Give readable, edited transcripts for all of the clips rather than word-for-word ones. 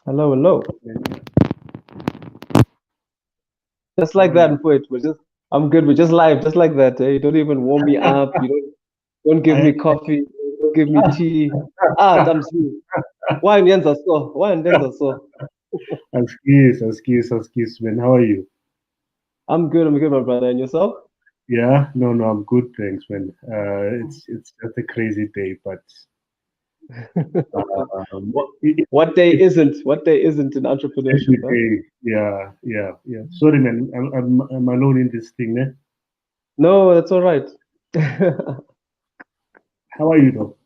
Hello, hello. Just like that, Poet. I'm good. We're just live, just like that. You don't even warm me up. You don't give me coffee. You don't give me tea. I'm sweet. Why ndenza so? Why ndenza so? Excuse, man. How are you? I'm good, my brother. And yourself? Yeah, no, I'm good, thanks, man. It's just a crazy day, but What day isn't? What day isn't in entrepreneurship? Huh? day, yeah. Sorry, man. I'm alone in this thing, eh? No, that's all right. How are you, though?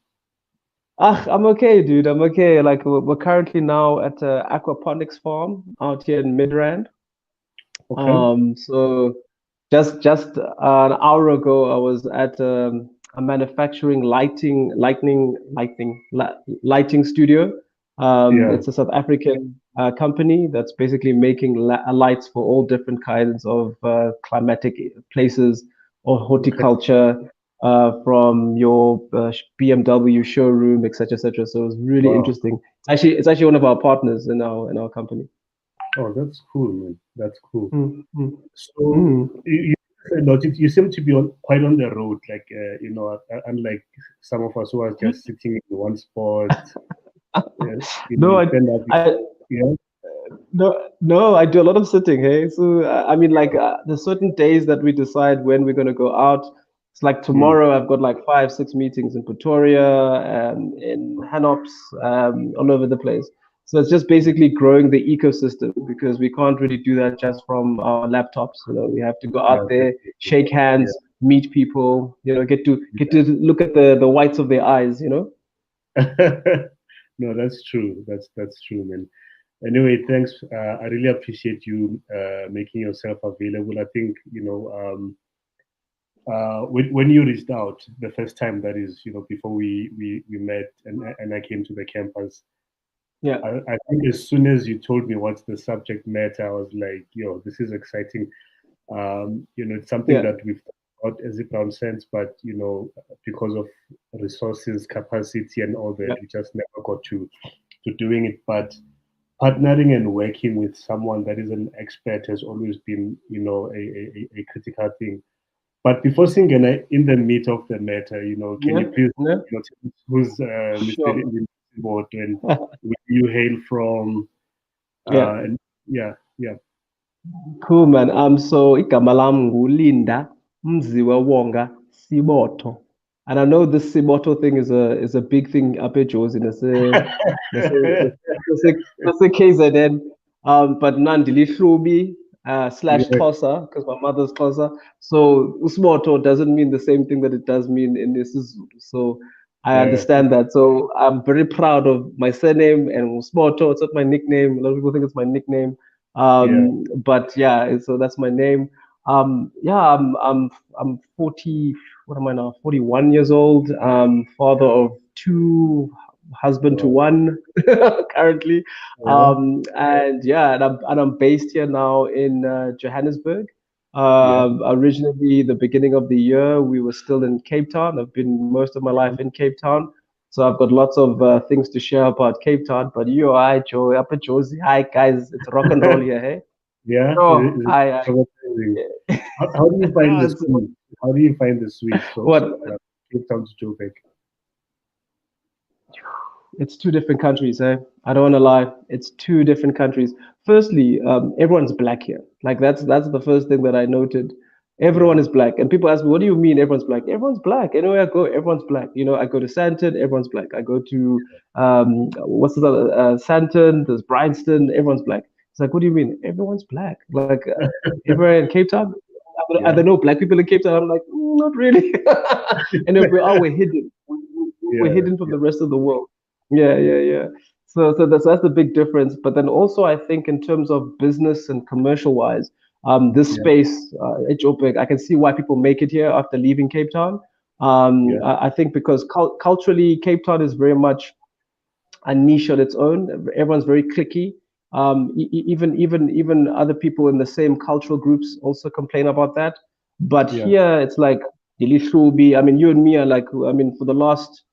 I'm okay, dude. I'm okay. Like we're currently now at a aquaponics farm out here in Midrand. Okay. So just an hour ago, I was at a manufacturing lighting studio. Yeah. It's a South African company that's basically making lights for all different kinds of climatic places or Okay. horticulture, from your BMW showroom, etc., etc. So it was really Wow. interesting. It's actually one of our partners in our company. Oh, that's cool, man. That's cool. Mm, mm, So mm. you seem to be quite on the road, like unlike some of us who are just sitting in one spot. Yeah, No, you stand up. I, Yeah. no, I do a lot of sitting. Hey, so I mean, like, there's certain days that we decide when we're gonna go out. It's like Mm. tomorrow, I've got like 5, 6 meetings in Pretoria and in Hanops, all over the place. So it's just basically growing the ecosystem because we can't really do that just from our laptops. We have to go Yeah, out there, definitely. shake hands, meet people. Get to look at the whites of their eyes. Yeah. No, that's true. That's true, man. Anyway, thanks. I really appreciate you making yourself available. I think when you reached out the first time, that is, before we met and I came to the campus. Yeah. I think as soon as you told me what's the subject matter, I was like, yo, this is exciting. It's something Yeah. that we've got as a BrownSense, but because of resources, capacity, and all that, Yeah. we just never got to doing it. But partnering and working with someone that is an expert has always been, a critical thing. But before singing in the meat of the matter, can Yeah. you please, Yeah. tell us who's Mr. Sure. Siboto and where you hail from? Yeah. And yeah. Cool, man. So igama lam nguLinda Mziwewonga Siboto. And I know this Siboto thing is a big thing up at Jozi. That's a KZN. But Nandili Shrubi slash Yeah, Xhosa, because my mother's Xhosa. So Usmoto doesn't mean the same thing that it does mean in isiZulu. So I yeah, understand that. So I'm very proud of my surname and Usmoto. It's not my nickname. A lot of people think it's my nickname. yeah. But yeah, so that's my name. Yeah, I'm 40. What am I now? 41 years old. Father of two. husband to Wow. one currently. Yeah. And yeah, and I'm based here now in Johannesburg. Yeah. Originally, the beginning of the year, we were still in Cape Town. I've been most of my life in Cape Town. So I've got lots of things to share about Cape Town. But you, hi, Joe, up at Josie. Hi, guys. It's rock and roll here, hey? Yeah. Oh, hi. Traumatizing. How do you find Ah, the switch? How do you find the switch? So, what? Cape Town to Joburg. It's two different countries, eh? I don't want to lie. It's two different countries. Firstly, everyone's black here. Like that's the first thing that I noted. Everyone Yeah. is black, and people ask me, "What do you mean everyone's black?" Everyone's black. Anywhere I go, everyone's black. I go to Santon, everyone's black. I go to what's the other? Santon, there's Bryanston, everyone's black. It's like, what do you mean? Everyone's black. Like everywhere in Cape Town, are Yeah. there no black people in Cape Town? I'm like, not really. And if we are, we're hidden. We're Yeah. hidden from the rest of the world. Yeah, yeah, yeah. So that's the big difference. But then also, I think in terms of business and commercial wise, this Yeah. space at Joburg, I can see why people make it here after leaving Cape Town. Yeah. I think because culturally, Cape Town is very much a niche on its own. Everyone's very cliquey. Even other people in the same cultural groups also complain about that. But Yeah. here, it's like Dilishubi. I mean, you and me are like, I mean, for the last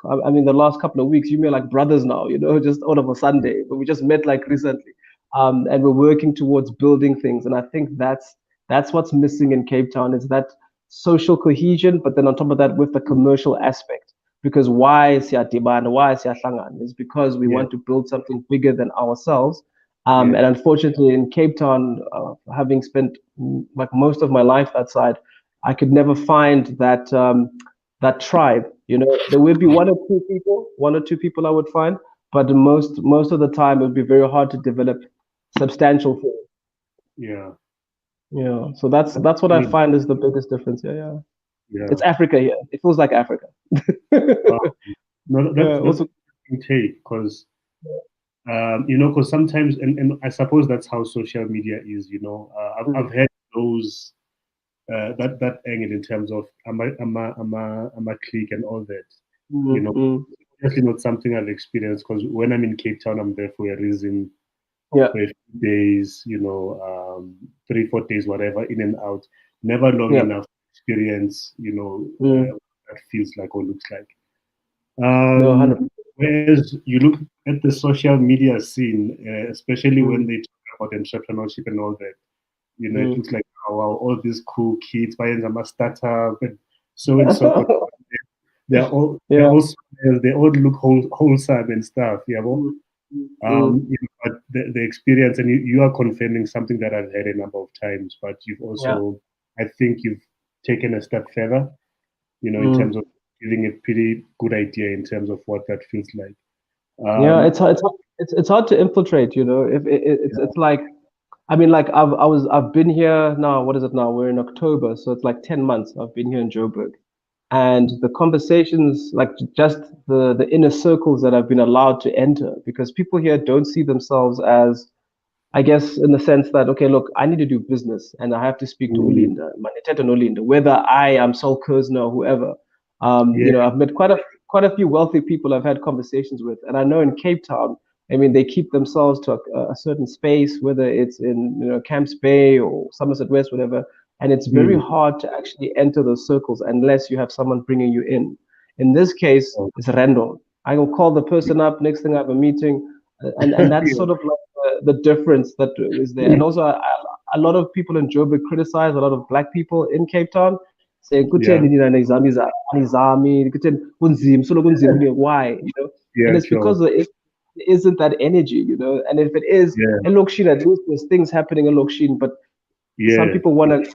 the last couple of weeks, you mean like brothers now, just out of a Sunday. But we just met like recently, and we're working towards building things. And I think that's what's missing in Cape Town is that social cohesion, but then on top of that, with the commercial aspect. Because why siyadibana, why siyahlangana is because we Yeah. want to build something bigger than ourselves. Yeah. And unfortunately, in Cape Town, having spent like most of my life that side, I could never find that tribe. There would be one or two people I would find, but most of the time it would be very hard to develop substantial things. Yeah. Yeah, so that's what I Mm. find is the biggest difference. Yeah, yeah. Yeah. It's Africa here. It feels like Africa. Wow. No, Yeah. that's Also, an interesting take because because sometimes, and I suppose that's how social media is. I've mm, had those that angle in terms of I'm a clique and all that. You mm, know, mm. definitely not something I've experienced because when I'm in Cape Town, I'm there for a reason, Yeah, for a few days, 3, 4 days, whatever, in and out. Never long yeah. enough to experience, Mm. what that feels like or looks like. No, Um, 100%. whereas you look at the social media scene, especially when Mm, they talk about entrepreneurship and all that, it mm. looks like, oh, wow, all these cool kids, buying a startup and so. They're Yeah. also they all look wholesome and stuff. Yeah, well, Mm, mm, mm. but the experience, and you are confirming something that I've heard a number of times, but you've Yeah. also, I think you've taken a step further, in terms Mm. of giving a pretty good idea in terms of what that feels like. Yeah, Um, it's hard to infiltrate, if it's like I mean like I've been here now, what is it now? We're in October, so it's like 10 months I've been here in Joburg. And the conversations, like just the inner circles that I've been allowed to enter, because people here don't see themselves as, I guess, in the sense that, okay, look, I need to do business and I have to speak to mm, Ulinda, Maniteta and Ulinda, whether I am Sol Kersner or whoever. yeah, I've met quite a few wealthy people I've had conversations with. And I know in Cape Town, I mean, they keep themselves to a certain space, whether it's in, Camps Bay or Somerset West, whatever. And it's very mm, hard to actually enter those circles unless you have someone bringing you in. In this case, oh, it's random. I will call the person up, next thing I have a meeting, and that's yeah, sort of like the difference that is there. And also, a lot of people in Joburg criticize a lot of black people in Cape Town, saying, yeah, "Kutheni nina nizami, kutheni kunzima, solo kunzima, why?" And yeah, it's sure, because there isn't that energy, And if it is, yeah, in Lokshin, at least there's things happening in Lokshin, but some yeah, people want to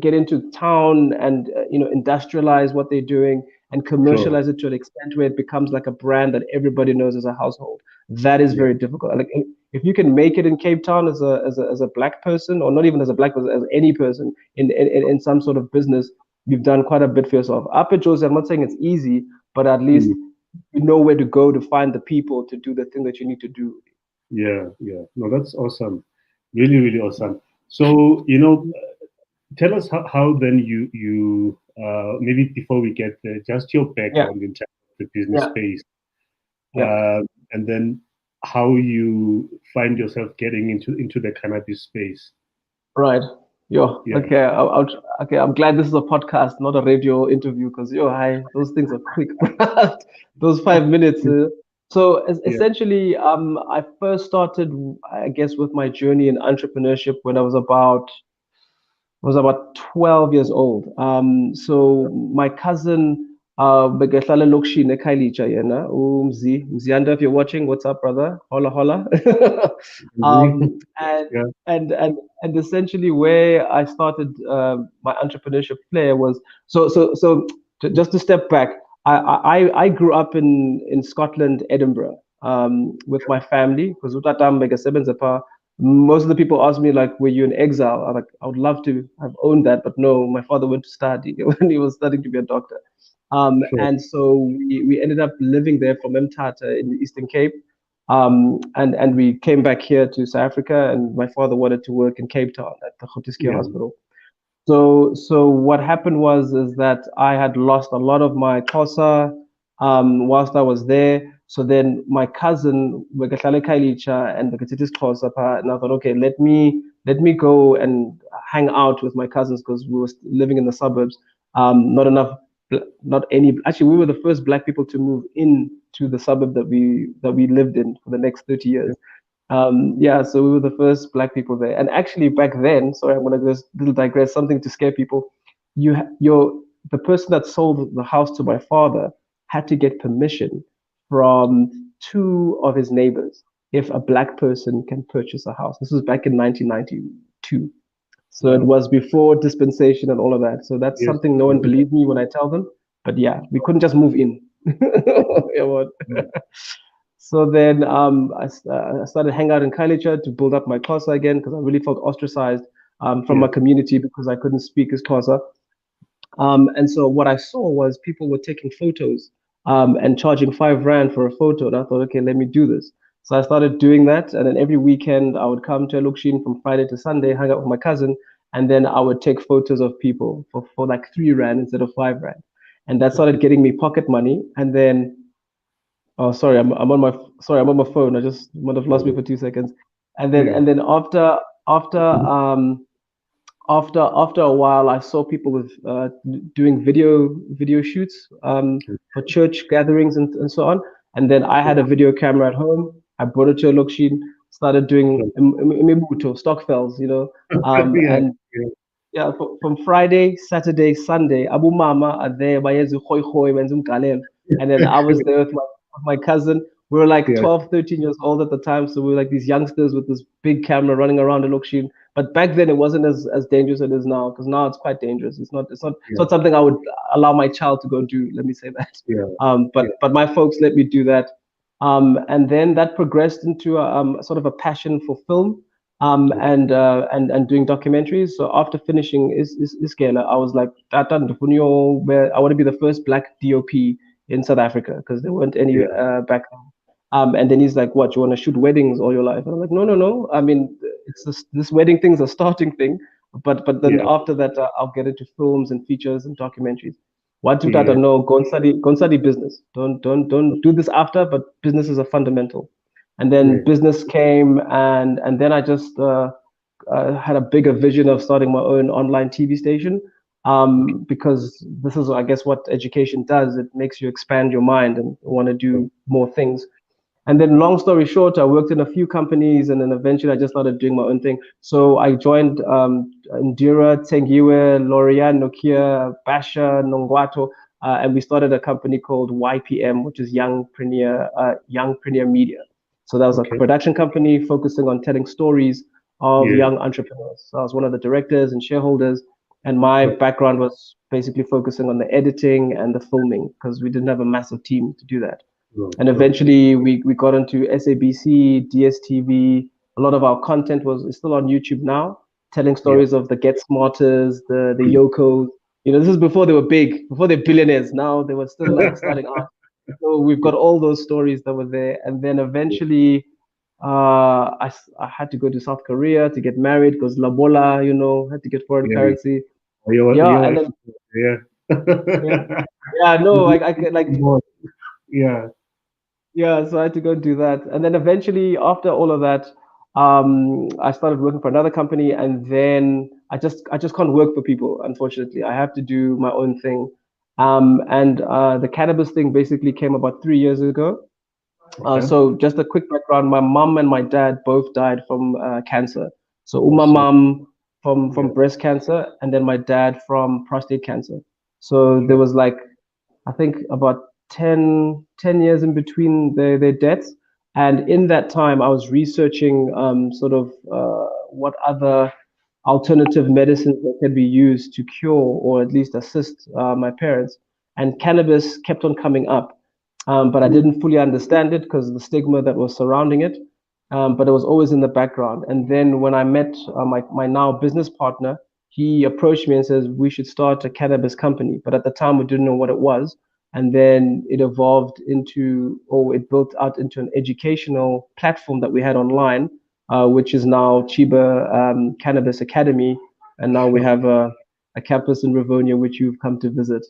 get into town and industrialize what they're doing and sure, commercialize it to an extent where it becomes like a brand that everybody knows as a household. That is yeah, very difficult. Like if you can make it in Cape Town as a black person, or not even as a black person, as any person in some sort of business, you've done quite a bit for yourself. Up at Jose, I'm not saying it's easy, but at least mm, you know where to go to find the people to do the thing that you need to do. yeah, yeah. No, that's awesome, really, really awesome. So, tell us how then you maybe before we get there, just your Yeah, background in terms of the business yeah. space. and then how you find yourself getting into the cannabis space. Right. Okay. Okay. I'm glad this is a podcast, not a radio interview, because those things are quick. Those 5 minutes. So essentially, I first started, I guess, with my journey in entrepreneurship when I was about 12 years old. So my cousin, bekehlala elokishini eKhayelitsha yena, Mzianda, if you're watching, what's up, brother? Holla, holla. um, and, Yeah. and essentially where I started my entrepreneurship flair was just to step back. I grew up in Scotland, Edinburgh, with my family because most of the people ask me like, were you in exile? I'm like, I would love to have owned that, but no, my father went to study when he was studying to be a doctor. Sure. And so we ended up living there from Mthatha in the Eastern Cape. And we came back here to South Africa, and my father wanted to work in Cape Town at the Grooteskier Hospital. So what happened was is that I had lost a lot of my Xhosa whilst I was there. So then my cousin bekehlala eKhayelitsha and bekethetha isiXhosa pha, and I thought, okay, let me go and hang out with my cousins because we were living in the suburbs. Not any. Actually, we were the first black people to move in to the suburb that we lived in for the next 30 years. So we were the first black people there. And actually back then, sorry, I'm gonna just little digress, something to scare people. The person that sold the house to my father had to get permission from two of his neighbors if a black person can purchase a house. This was back in 1992. So it was before dispensation and all of that. So that's something no one believes me when I tell them. But yeah, we couldn't just move in. So then I started hanging out in Khayelitsha to build up my Xhosa again because I really felt ostracized from my community because I couldn't speak as Xhosa. And so what I saw was people were taking photos and charging 5 Rand for a photo. And I thought, okay, let me do this. So I started doing that. And then every weekend I would come to Elokishini from Friday to Sunday, hang out with my cousin. And then I would take photos of people for like 3 Rand instead of 5 Rand. And that started getting me pocket money. And then, oh, sorry, I'm on my phone. I just might have lost me for 2 seconds. And then after a while, I saw people with doing video shoots for church gatherings and so on. And then I had a video camera at home. I brought it to Elokishini, started doing imibuto, stockfells, and from Friday, Saturday, Sunday, Abu Mama are there, and then I was there with my cousin. We were like 12, 13 years old at the time, so we were like these youngsters with this big camera running around Elokishini. But back then it wasn't as dangerous as it is now, because now it's quite dangerous. It's not something I would allow my child to go do. Let me say that. But my folks let me do that. And then that progressed into sort of a passion for film and doing documentaries. So after finishing Iskela, I was like, I want to be the first black DOP in South Africa because there weren't any back then. And then he's like, what, you want to shoot weddings all your life? And I'm like, no. I mean, it's this wedding thing is a starting thing. But then after that, I'll get into films and features and documentaries. What do that? No, go and study business. Don't do this after, but business is a fundamental. And then business came, and then I just had a bigger vision of starting my own online TV station. Because this is, I guess, what education does. It makes you expand your mind and want to do more things. And then, long story short, I worked in a few companies, and then eventually I just started doing my own thing. So I joined Indira, Tengiwe, L'Oreal, Nokia, Basha, Nongwato, and we started a company called YPM, which is Youngpreneur Media. So that was a production company focusing on telling stories of young entrepreneurs. So I was one of the directors and shareholders, and my background was basically focusing on the editing and the filming because we didn't have a massive team to do that. And eventually we got into SABC, DSTV. A lot of our content is still on YouTube now, telling stories of the Get Smarters, the Yokos. This is before they were big, before they're billionaires. Now they were still like starting out. So we've got all those stories that were there. And then eventually I had to go to South Korea to get married because Labola, had to get foreign currency. No, I like. Yeah, so I had to go and do that. And then eventually, after all of that, I started working for another company, and then I just can't work for people, unfortunately. I have to do my own thing. And the cannabis thing basically came about 3 years ago. Okay. So just a quick background, my mom and my dad both died from cancer. So Oh, my so mom from yeah. breast cancer, and then my dad from prostate cancer. So there Okay. was like, I think about 10 years in between their deaths. And in that time, I was researching sort of what other alternative medicines that can be used to cure or at least assist my parents. And cannabis kept on coming up, but I didn't fully understand it because of the stigma that was surrounding it. But it was always in the background. And then when I met my now business partner, he approached me and says we should start a cannabis company. But at the time, we didn't know what it was. And then it evolved into, or it built out into an educational platform that we had online, which is now Cheeba Cannabis Academy. And now we Sure. have a campus in Rivonia, which you've come to visit.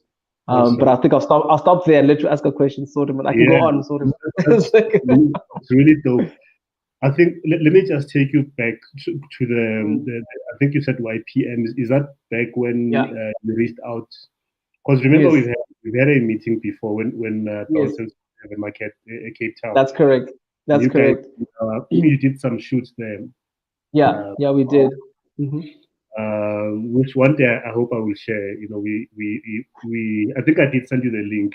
But Awesome. I think I'll stop there and let you ask a question, sort of. I can Yeah, go on, sort of. that's it's really dope. I think let me just take you back to the I think you said YPM. Is that back when Yeah. you reached out? Because remember Yes. we've had a meeting before when Yes. BrownSense had a market Cape Town. That's correct. That's You guys correct. you did some shoots there. Yeah. Uh, Yeah, we did. Hmm. which one day I hope I will share. You know, we I think I did send you the link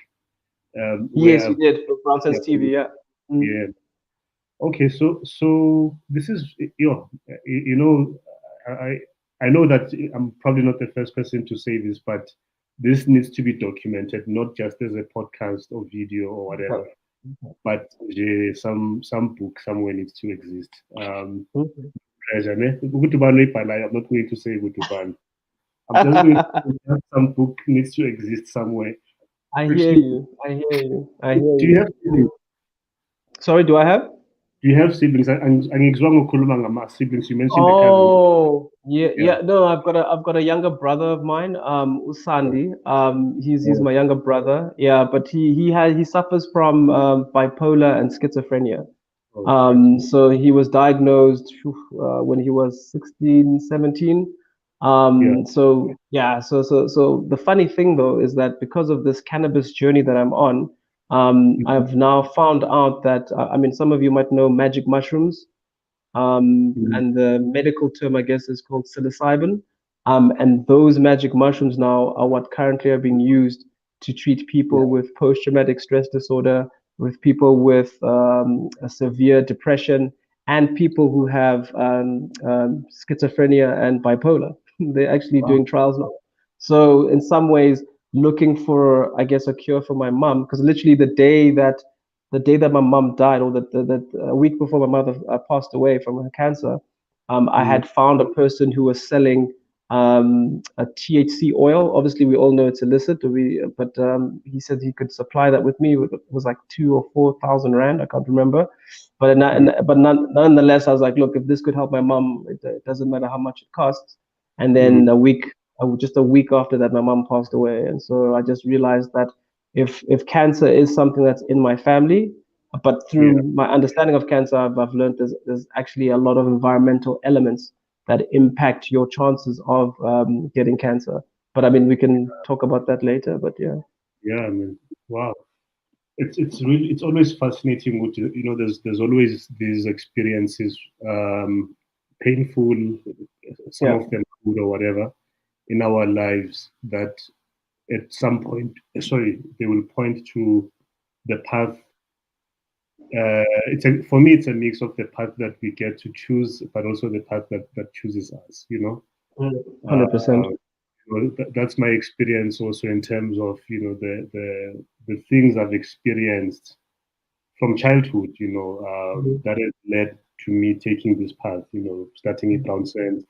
Yes, where you did for yeah, BrownSense TV. Yeah. Mm. yeah. Okay, so this is you know I know that I'm probably not the first person to say this, but this needs to be documented, not just as a podcast or video or whatever, but some book somewhere needs to exist. Mhm. Treasure, ne? Ukuthi ubani oyibhalayo, I'm not going to say ukuthi ubani. I'm just going to say that some book needs to exist somewhere. I hear Actually, you. I hear you. I hear do you you. have siblings? Sorry, do I have? Do you have siblings? Angizwanga ukhuluma ngama-siblings. You mentioned the cousin. Oh, yeah, Yeah. yeah. No, I've got a younger brother of mine, Usandi. He's Oh, my younger brother. Yeah, but he suffers from bipolar and schizophrenia. oh shit. So he was diagnosed when he was 16, 17. Yeah. So yeah, so the funny thing though is that because of this cannabis journey that I'm on, I've now found out that I mean some of you might know magic mushrooms, Mhm. and the medical term I guess is called psilocybin. And those magic mushrooms now are what currently are being used to treat Yeah. people with post-traumatic stress disorder, with people with a severe depression, and people who have schizophrenia and bipolar. They're actually Wow. doing trials now. So in some ways, looking for, I guess, a cure for my mom, because literally the day that my mom died, or a week before my mother passed away from her cancer, I Mm. had found a person who was selling a THC oil. Obviously, we all know it's illicit, but he said he could supply that with me. It was like 2 or 4 thousand rand. I can't remember, Mm. but nonetheless, I was like, look, if this could help my mom, it doesn't matter how much it costs. And Mm. then just a week after that, my mom passed away, and so I just realized that if cancer is something that's in my family, but Yeah. through my understanding of cancer, I've learned there's actually a lot of environmental elements that impact your chances of getting cancer. But I mean, we can talk about that later. But yeah, Yeah. I mean, wow. It's always fascinating. What there's always these experiences, painful, some yeah, of them good or whatever, in our lives that at some point, sorry, they will point to the path. For me, it's a mix of the path that we get to choose, but also the path that chooses us. 100%. Uh, that's my experience also in terms of the things I've experienced from childhood. That has led to me taking this path. Starting it BrownSense,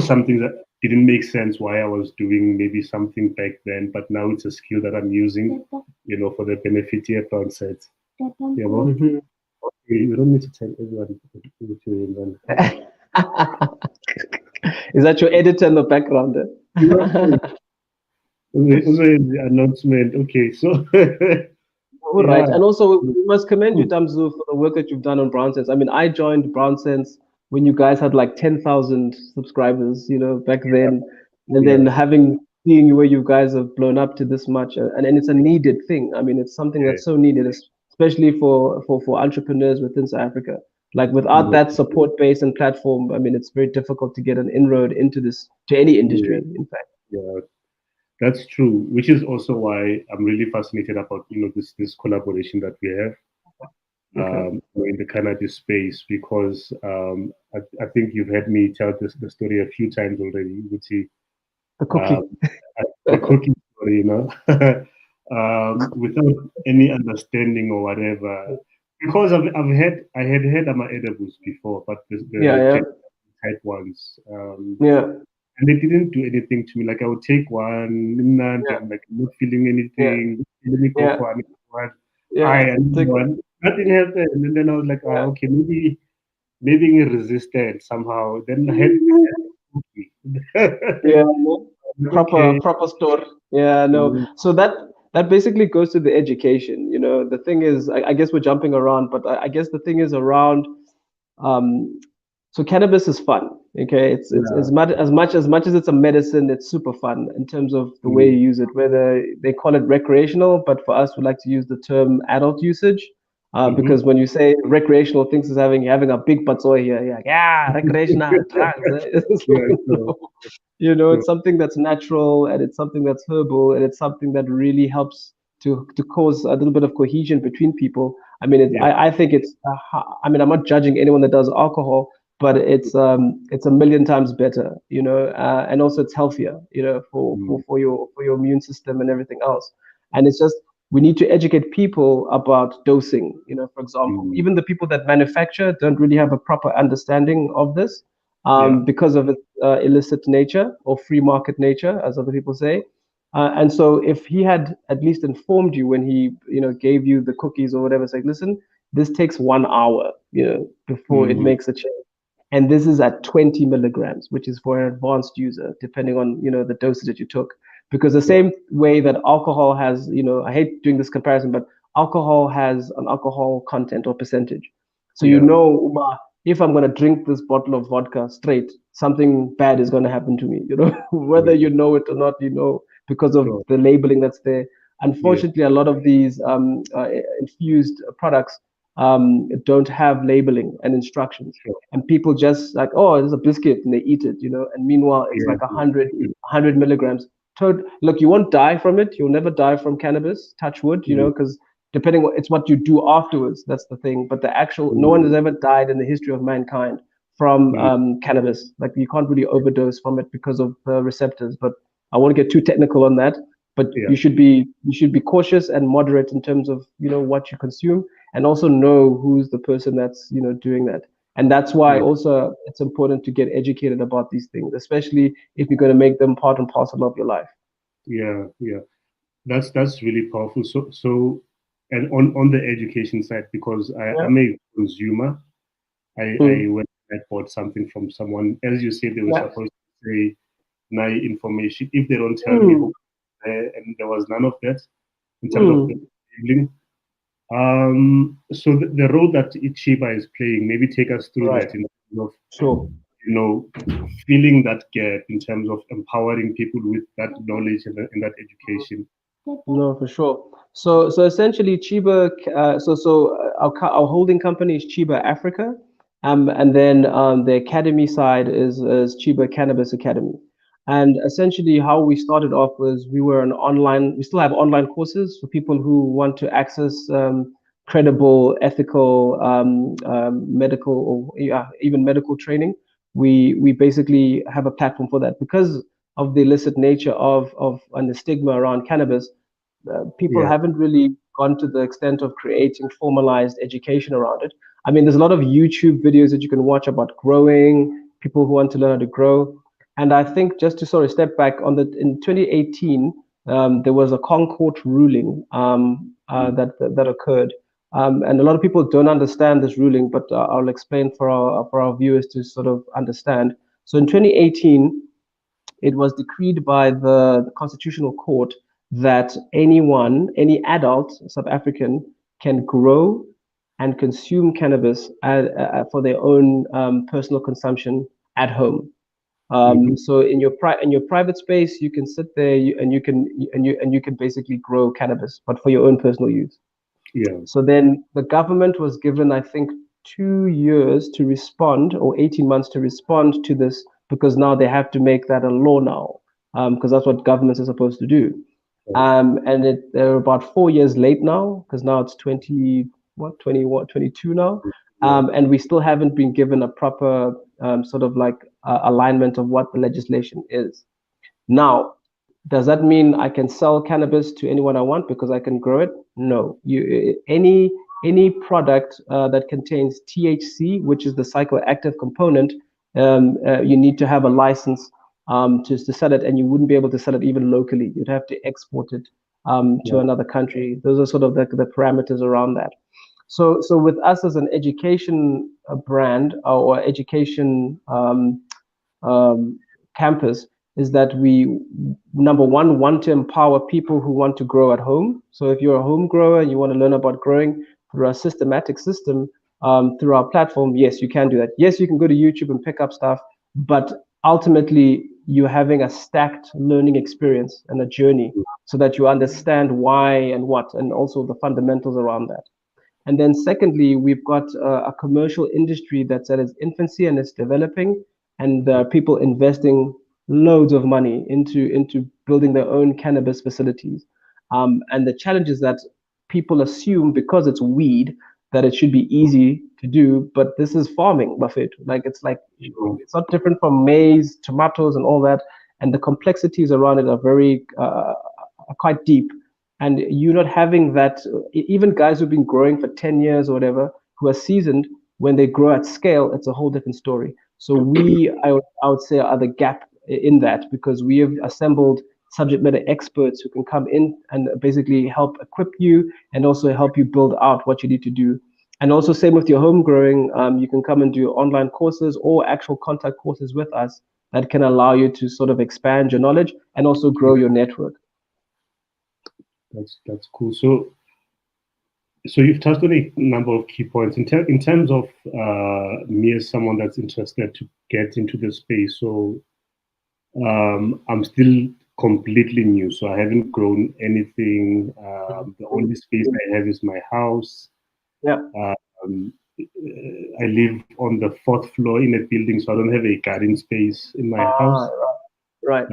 something that didn't make sense why I was doing maybe something back then, but now it's a skill that I'm using. For the benefit here BrownSense. Yeah, well, Mhm. you don't need to tell everybody what you're in. Is that your editor in the background? Also, the announcement. Okay, so All right. And also, we must commend you, Damzu, for the work that you've done on BrownSense. I mean, I joined BrownSense when you guys had like 10,000 subscribers, back then. And then seeing where you guys have blown up to this much. And it's a needed thing. I mean, it's something that's so needed, especially for entrepreneurs within South Africa. Like without that support base and platform, I mean, it's very difficult to get an inroad into to any industry, in fact. Yeah. That's true, which is also why I'm really fascinated about this collaboration that we have in the cannabis space, because I think you've heard me tell the story a few times already, Uti. The cookie. The cookie story, without any understanding or whatever. Because I had heard about edibles before, but the type ones. And they didn't do anything to me. Like I would take one, and like not feeling anything. Let me go for another one. One. Nothing happened. And then I was like, okay, maybe I'm resistant somehow. Then I had proper store. Yeah, no. So that basically goes to the education. The thing is, I guess we're jumping around, but I guess the thing is around. So cannabis is fun. Okay, it's as much as it's a medicine, it's super fun in terms of the way you use it. Whether they call it recreational, but for us, we like to use the term adult usage, because when you say recreational, things is having a big patsoy here. You're like, recreational drugs. It's something that's natural, and it's something that's herbal, and it's something that really helps to cause a little bit of cohesion between people. I mean, I think it's. I mean, I'm not judging anyone that does alcohol, but it's a million times better, and also it's healthier, for your immune system and everything else. And it's just, we need to educate people about dosing. For example, even the people that manufacture don't really have a proper understanding of this, because of its illicit nature or free market nature, as other people say. And so if he had at least informed you when he, gave you the cookies or whatever, it's like, listen, this takes 1 hour, before it makes a change. And this is at 20 milligrams, which is for an advanced user, depending on, the dosage that you took. Because the same way that alcohol has, I hate doing this comparison, but alcohol has an alcohol content or percentage. So, if I'm going to drink this bottle of vodka straight, something bad is going to happen to me, whether you know it or not, because of the labeling that's there. Unfortunately, a lot of these infused products don't have labeling and instructions, and people just like, oh, it's a biscuit, and they eat it, and meanwhile it's like 100 milligrams. Look, you won't die from it. You'll never die from cannabis, touch wood, because depending on, it's what you do afterwards, that's the thing. But the actual, no one has ever died in the history of mankind from cannabis. Like, you can't really overdose from it because of the receptors, but I won't get too technical on that. But you should be cautious and moderate in terms of what you consume, and also know who's the person that's doing that. And that's why also it's important to get educated about these things, especially if you're going to make them part and parcel of your life. Yeah, that's really powerful. So and on the education side, because I'm a consumer, I went and I bought something from someone. As you said, they were supposed to say my information. If they don't tell me who, and there was none of that in terms of the labeling. So the role that Cheeba is playing, maybe take us through that in terms of filling that gap in terms of empowering people with that knowledge and that education. No, for sure. So essentially, Cheeba. Our holding company is Cheeba Africa, and then the academy side is Cheeba Cannabis Academy. And essentially, how we started off was we still have online courses for people who want to access credible, ethical, medical, or even medical training. We basically have a platform for that because of the illicit nature of and the stigma around cannabis. People haven't really gone to the extent of creating formalized education around it. I mean, there's a lot of YouTube videos that you can watch about growing, people who want to learn how to grow. And I think, just to sort of step back in 2018, there was a Concord ruling that occurred, and a lot of people don't understand this ruling, but I'll explain for our viewers to sort of understand. So in 2018, it was decreed by the Constitutional Court that anyone, any adult South African, can grow and consume cannabis for their own personal consumption at home. So in your private space, you can sit there and you can basically grow cannabis, but for your own personal use. Yeah. So then the government was given, I think, 2 years to respond, or 18 months to respond to this, because now they have to make that a law now, because that's what governments are supposed to do. And they're about 4 years late now, because now it's 22 now, and we still haven't been given a proper sort of like alignment of what the legislation is. Now, does that mean I can sell cannabis to anyone I want because I can grow it? No. Any product that contains THC, which is the psychoactive component, you need to have a license to sell it, and you wouldn't be able to sell it even locally. You'd have to export it to another country. Those are sort of the parameters around that. So with us as an education brand or education campus, is that we, number one, want to empower people who want to grow at home. So if you're a home grower and you want to learn about growing through a systematic system, through our platform, yes, you can do that. Yes, you can go to YouTube and pick up stuff, but ultimately you're having a stacked learning experience and a journey so that you understand why and what, and also the fundamentals around that. And then secondly, we've got a commercial industry that's at its infancy and it's developing, and people investing loads of money into building their own cannabis facilities. And the challenge is that people assume because it's weed that it should be easy to do, but this is farming, Buffett. Like it's not different from maize, tomatoes, and all that. And the complexities around it are very quite deep. And you're not having that. Even guys who've been growing for 10 years or whatever, who are seasoned, when they grow at scale, it's a whole different story. So I would say, are the gap in that, because we have assembled subject matter experts who can come in and basically help equip you and also help you build out what you need to do. And also same with your home growing, you can come and do online courses or actual contact courses with us that can allow you to sort of expand your knowledge and also grow your network. That's cool. So you've touched on a number of key points in terms of me as someone that's interested to get into the space. So I'm still completely new, so I haven't grown anything. The only space I have is my house. Yeah. I live on the 4th floor in a building, so I don't have a garden space in my house. Right.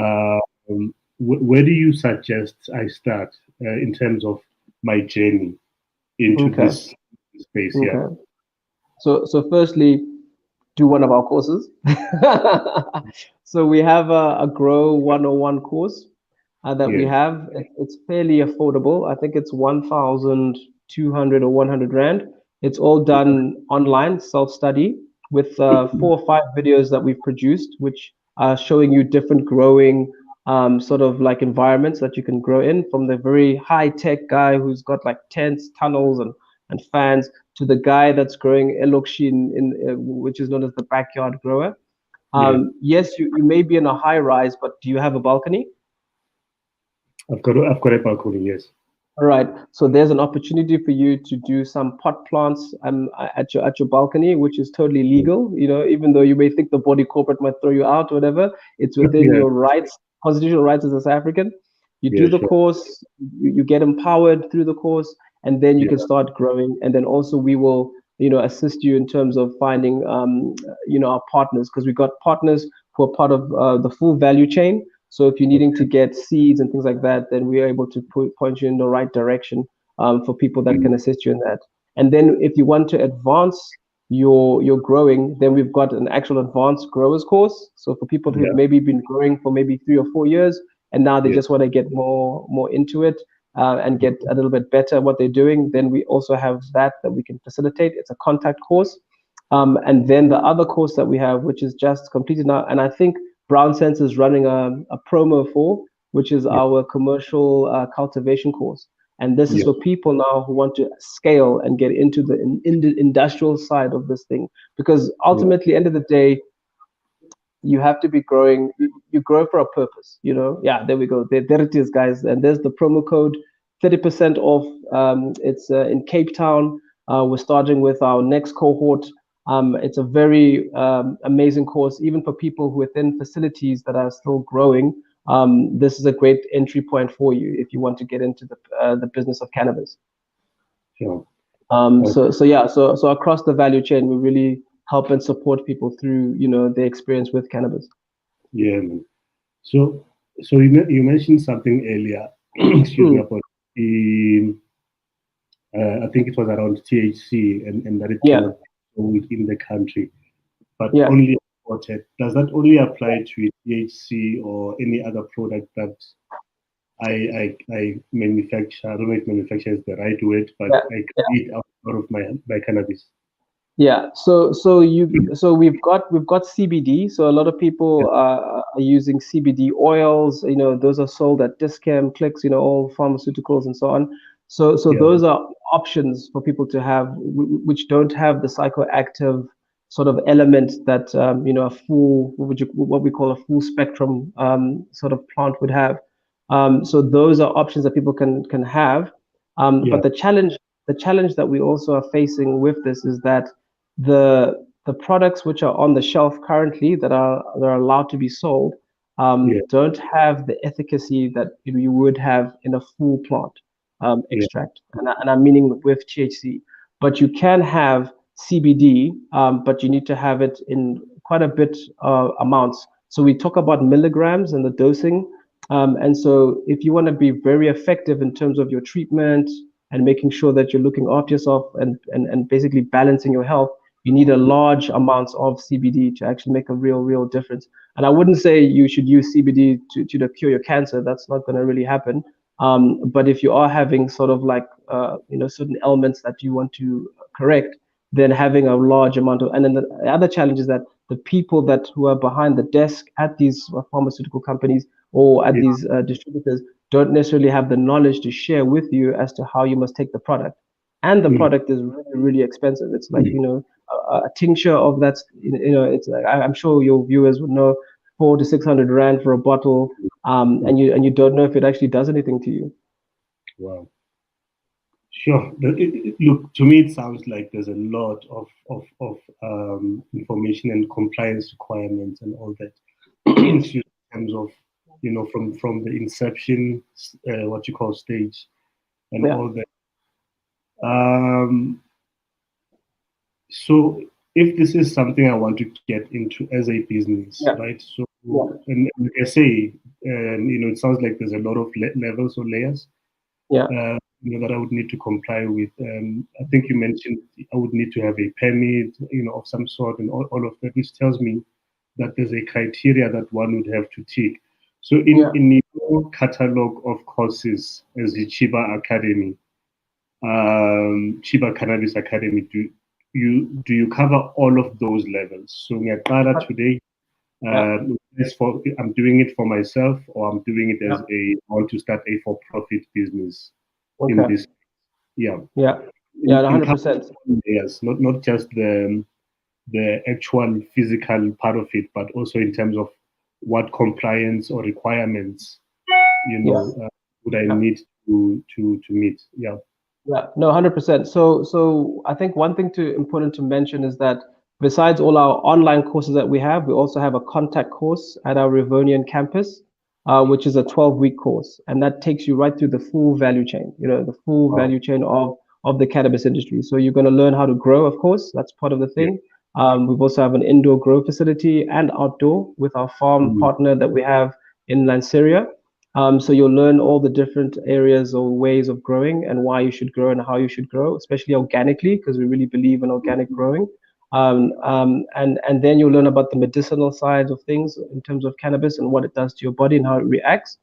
Where do you suggest I start in terms of my journey into this space? Okay. Yeah. So firstly, do one of our courses. So we have a Grow 101 course that we have. It's fairly affordable. I think it's 1,200 or 100 Rand. It's all done online, self-study, with 4 or 5 videos that we've produced, which are showing you different growing sort of like environments that you can grow in, from the very high-tech guy who's got like tents, tunnels, and fans, to the guy that's growing elokshin which is known as the backyard grower. Yes, you may be in a high rise, but do you have a balcony? I've got a balcony, yes. All right, so there's an opportunity for you to do some pot plants at your balcony, which is totally legal. You know, even though you may think the body corporate might throw you out or whatever, it's within your rights, constitutional rights as a South African. You do the course, you get empowered through the course, and then you can start growing. And then also we will, assist you in terms of finding, our partners, because we've got partners who are part of the full value chain. So if you're needing to get seeds and things like that, then we are able to point you in the right direction for people that can assist you in that. And then if you want to advance your growing, then we've got an actual advanced growers course. So for people who've maybe been growing for maybe 3 or 4 years, and now they just want to get more into it and get a little bit better at what they're doing, then we also have that we can facilitate. It's a contact course. And then the other course that we have, which is just completed now, and I think BrownSense is running a promo for, which is our commercial cultivation course. And this is for people now who want to scale and get into the industrial side of this thing. Because ultimately, end of the day, you have to be growing. You grow for a purpose, you know. Yeah, there we go. There it is, guys. And there's the promo code, 30% off. It's in Cape Town. We're starting with our next cohort. It's a very amazing course, even for people within facilities that are still growing. This is a great entry point for you if you want to get into the business of cannabis. Sure. So across the value chain, we really help and support people through, you know, their experience with cannabis. Yeah, man. So you mentioned something earlier, excuse me, about the I think it was around THC and that it cannot be sold in the country, but only exported. Does that only apply to THC or any other product that I manufacture? I don't know if manufacture is the right word, but I create out of my cannabis. Yeah, so we've got CBD. So a lot of people are using CBD oils. You know, those are sold at Discam, Clicks, you know, all pharmaceuticals and so on. So those are options for people to have, which don't have the psychoactive sort of element that you know, a full, what we call a full spectrum sort of plant would have. So those are options that people can have. But the challenge that we also are facing with this is that the products which are on the shelf currently that are allowed to be sold don't have the efficacy that you would have in a full plant extract, and I'm meaning with THC. But you can have CBD, but you need to have it in quite a bit amounts. So we talk about milligrams and the dosing. And so if you want to be very effective in terms of your treatment and making sure that you're looking after yourself and basically balancing your health, you need a large amounts of CBD to actually make a real difference. And I wouldn't say you should use CBD to cure your cancer. That's not going to really happen. But if you are having sort of like you know, certain elements that you want to correct, then having a large amount of, and then the other challenge is that the people who are behind the desk at these pharmaceutical companies or at these distributors don't necessarily have the knowledge to share with you as to how you must take the product. And the product is really expensive. It's like, you know, a tincture of that, you know, it's like, I'm sure your viewers would know, 400 to 600 rand for a bottle, and you don't know if it actually does anything to you. Wow. Sure. Look, to me, it sounds like there's a lot of information and compliance requirements and all that in terms of, you know, from the inception, what you call stage, and all that. So if this is something I want to get into as a business, right? So, and like I say, you know, it sounds like there's a lot of levels or layers. You know, that I would need to comply with. I think you mentioned I would need to have a permit, you know, of some sort, and all of that, which tells me that there's a criteria that one would have to tick. So in your catalog of courses as the Cheeba Academy, Cheeba Cannabis Academy, do you cover all of those levels? So Nyakara today, I'm doing it for myself, or I'm doing it as I want to start a for-profit business in this. 100%. Yes, not just the actual physical part of it, but also in terms of what compliance or requirements, you know, would I need to meet. No, 100%. So I think one thing important to mention is that besides all our online courses that we also have a contact course at our Rivonian campus, which is a 12-week course, and that takes you right through the full value chain, you know, the full value chain of the cannabis industry. So you're going to learn how to grow, of course, that's part of the thing. We've also have an indoor grow facility and outdoor with our farm partner that we have in Lanseria. So you'll learn all the different areas or ways of growing and why you should grow and how you should grow, especially organically, because we really believe in organic growing. And then you'll learn about the medicinal side of things in terms of cannabis and what it does to your body and how it reacts.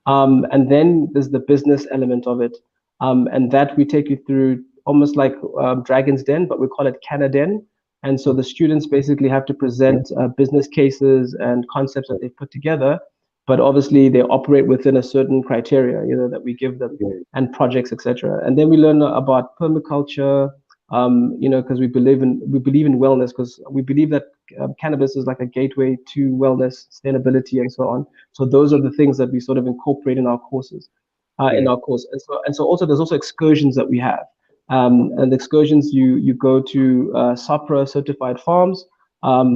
And then there's the business element of it. And that we take you through almost like Dragon's Den, but we call it CannaDen. And so the students basically have to present business cases and concepts that they've put together, but obviously they operate within a certain criteria, you know, that we give them, and projects, etc. And then we learn about permaculture, you know, because we believe in wellness, because we believe that cannabis is like a gateway to wellness, sustainability, and so on. So those are the things that we sort of incorporate in our courses, in our course. And so also there's also excursions that we have. And excursions, you go to SAPRA certified farms.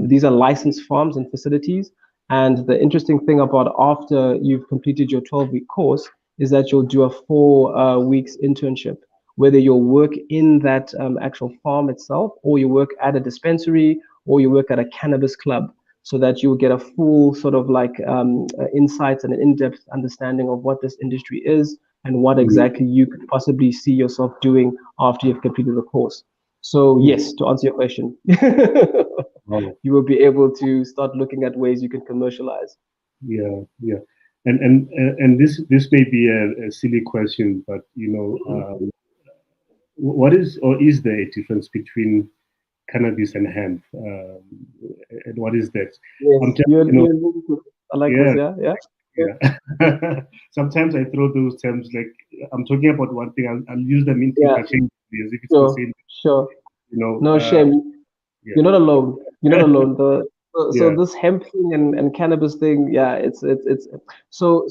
These are licensed farms and facilities. And the interesting thing about after you've completed your 12-week course is that you'll do a 4 weeks internship, whether you'll work in that actual farm itself, or you work at a dispensary, or you work at a cannabis club, so that you'll get a full sort of like insights and an in-depth understanding of what this industry is and what exactly you could possibly see yourself doing after you've completed the course. So yes, to answer your question, you will be able to start looking at ways you can commercialize. Yeah, yeah. And this may be a silly question, but what is, or is there a difference between cannabis and hemp? And what is that? Yes, I like this, yeah. Yeah. Sometimes I throw those terms like I'm talking about one thing. I'll use them interchangeably as if it's the same. Sure. No shame. Yeah. You're not alone. You're not alone. So this hemp thing and cannabis thing, it's so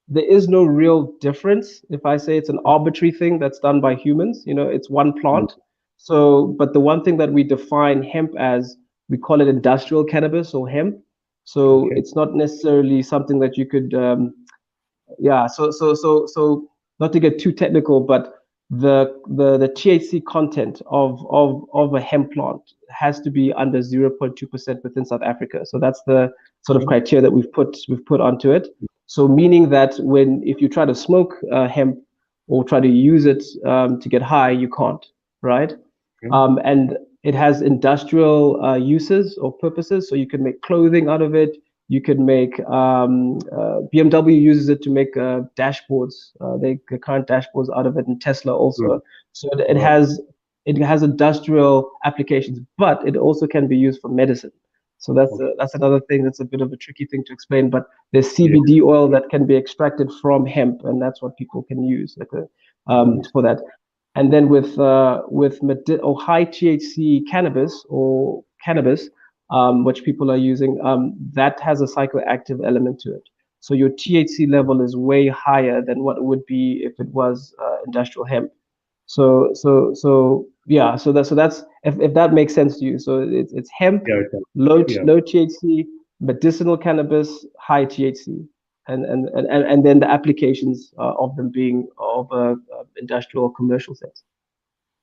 there is no real difference. If I say it's an arbitrary thing that's done by humans, it's one plant. So, but the one thing that we define hemp as, we call it industrial cannabis or hemp. So it's not necessarily something that you could, So not to get too technical, but the THC content of a hemp plant has to be under 0.2% within South Africa. So that's the sort of criteria that we've put onto it. So meaning that if you try to smoke hemp or try to use it to get high, you can't, right? And it has industrial uses or purposes. So you can make clothing out of it. You can make BMW uses it to make dashboards. They current dashboards out of it, and Tesla also. So it has industrial applications, but it also can be used for medicine. So that's another thing that's a bit of a tricky thing to explain. But there's CBD oil that can be extracted from hemp, and that's what people can use for that. And then with high THC cannabis, which people are using, that has a psychoactive element to it. So your THC level is way higher than what it would be if it was industrial hemp. So that's if that makes sense to you. So it's hemp, low THC, medicinal cannabis, high THC, and then the applications of them being of industrial commercial sense.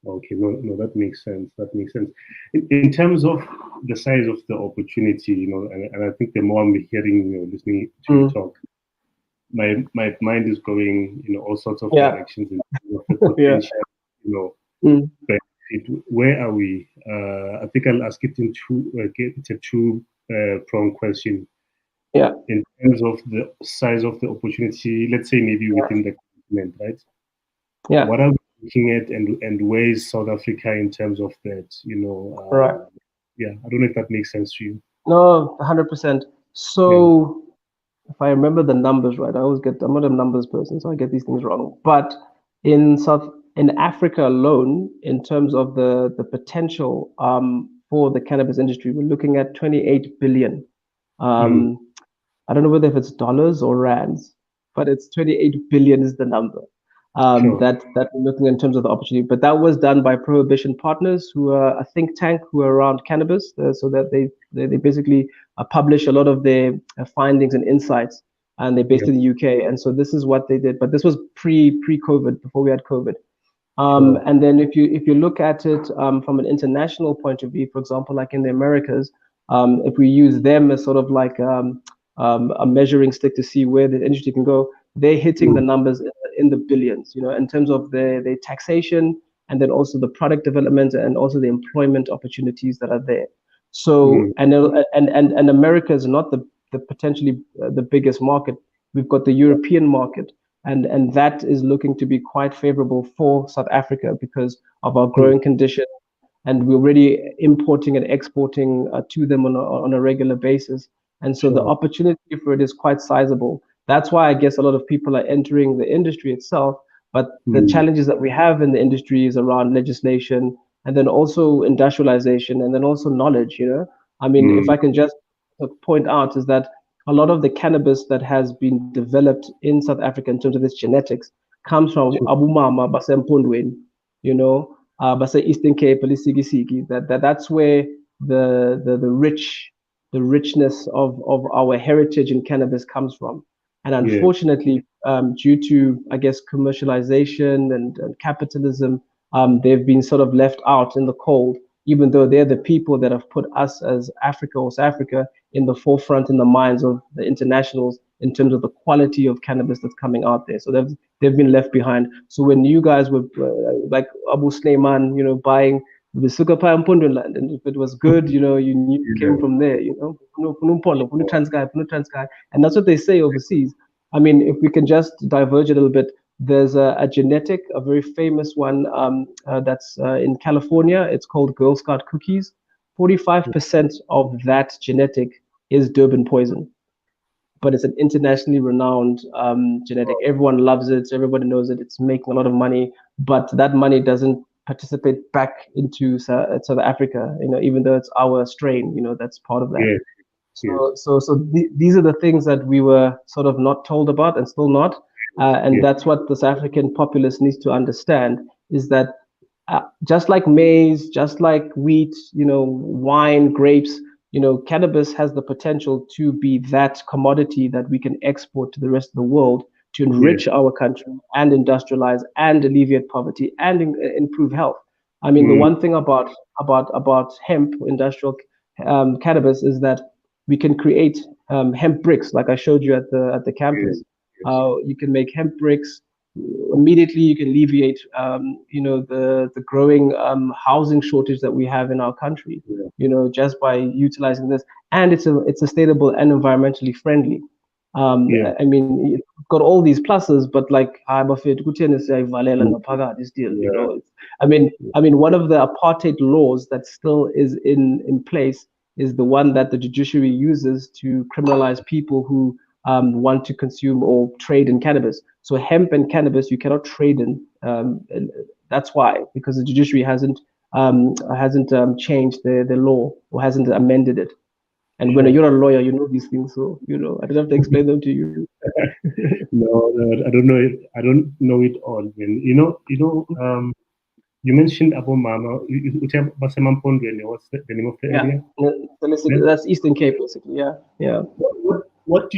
Okay, no, that makes sense. That makes sense. In terms of the size of the opportunity, and I think the more I'm hearing, listening to you talk, my mind is going, all sorts of directions in terms of the potential, benefit. Where are we? I think I'll ask it it's a two-pronged question. Yeah. In terms of the size of the opportunity, let's say maybe within the continent, right? Yeah. What are we looking at, and where is South Africa in terms of that? Right. Yeah, I don't know if that makes sense to you. No, 100%. So if I remember the numbers right, I'm not a numbers person, so I get these things wrong. But in Africa alone, in terms of the potential for the cannabis industry, we're looking at 28 billion. I don't know whether if it's dollars or rands, but it's 28 billion is the number that we're looking in terms of the opportunity. But that was done by Prohibition Partners, who are a think tank who are around cannabis, so that they basically publish a lot of their findings and insights, and they're based in the UK. And so this is what they did. But this was pre-COVID, before we had COVID. And then if you look at it from an international point of view, for example, like in the Americas, if we use them as sort of like a measuring stick to see where the industry can go, they're hitting the numbers in the billions, in terms of their taxation, and then also the product development, and also the employment opportunities that are there. So and America is not the potentially the biggest market. We've got the European market, and that is looking to be quite favorable for South Africa because of our growing condition, and we're already importing and exporting to them on a regular basis. And so the opportunity for it is quite sizable. That's why I guess a lot of people are entering the industry itself. But the challenges that we have in the industry is around legislation, and then also industrialization, and then also knowledge. I mean, if I can just point out, is that a lot of the cannabis that has been developed in South Africa in terms of its genetics comes from Abu Mama Basempondweni, Basa Eastern Cape, Lisigisigi. That's where the richness of our heritage in cannabis comes from. And unfortunately, due to, I guess, commercialization and capitalism, they've been sort of left out in the cold, even though they're the people that have put us as Africa or South Africa in the forefront in the minds of the internationals in terms of the quality of cannabis that's coming out there. So they've been left behind. So when you guys were like Abu Sleiman, buying the Sukapa and Punduland, and if it was good, you knew it came from there, and that's what they say overseas. I mean, if we can just diverge a little bit, there's a genetic, a very famous one that's in California. It's called Girl Scout cookies. 45% of that genetic is Durban poison, but it's an internationally renowned genetic. Everyone loves it. Everybody knows it. It's making a lot of money, but that money doesn't participate back into South Africa, even though it's our strain, that's part of that. Yeah. So these are the things that we were sort of not told about, and still not. And that's what the South African populace needs to understand, is that just like maize, just like wheat, wine, grapes, cannabis has the potential to be that commodity that we can export to the rest of the world to enrich our country and industrialize and alleviate poverty and improve health. I mean, the one thing about hemp, industrial cannabis, is that we can create hemp bricks, like I showed you at the campus. You can make hemp bricks. Immediately you can alleviate the growing housing shortage that we have in our country, just by utilizing this. And it's sustainable and environmentally friendly. I mean, it's got all these pluses, but like this deal, I mean, one of the apartheid laws that still is in place is the one that the judiciary uses to criminalize people who want to consume or trade in cannabis. So hemp and cannabis you cannot trade in. And that's why, because the judiciary hasn't changed the law or hasn't amended it. And when you're a lawyer, you know these things, so I don't have to explain them to you. No, I don't know it. I don't know it all. You mentioned Abu Mama. What's the name of the area? That's Eastern Cape, basically. Yeah. What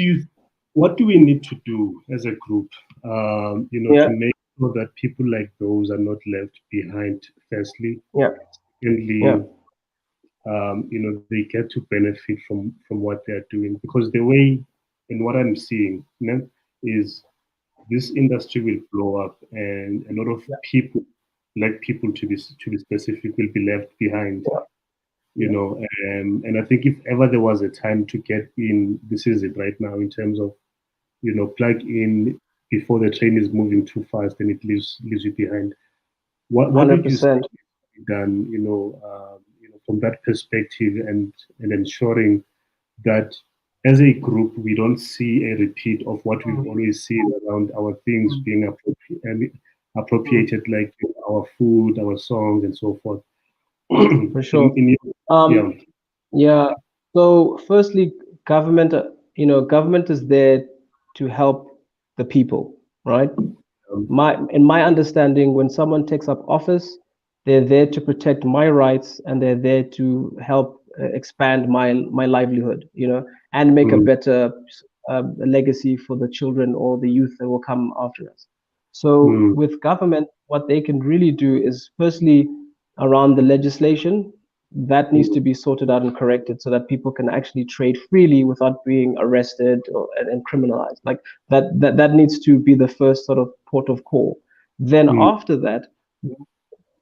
do we need to do as a group, to make sure that people like those are not left behind? Firstly, secondly, they get to benefit from what they're doing, because the way and what I'm seeing is this industry will blow up, and a lot of people, like people to be specific, will be left behind. And I think if ever there was a time to get in, this is it right now, in terms of plug in before the train is moving too fast and it leaves you behind. What did you see done, from that perspective, and ensuring that as a group we don't see a repeat of what we've always seen around our things being appropriated, like our food, our songs, and so forth. For sure. So firstly, government is there to help the people, right? In my understanding, when someone takes up office, they're there to protect my rights, and they're there to help expand my livelihood, and make a better legacy for the children or the youth that will come after us. So with government, what they can really do is, firstly, around the legislation, that needs to be sorted out and corrected so that people can actually trade freely without being arrested and criminalized. Like that needs to be the first sort of port of call. Then after that,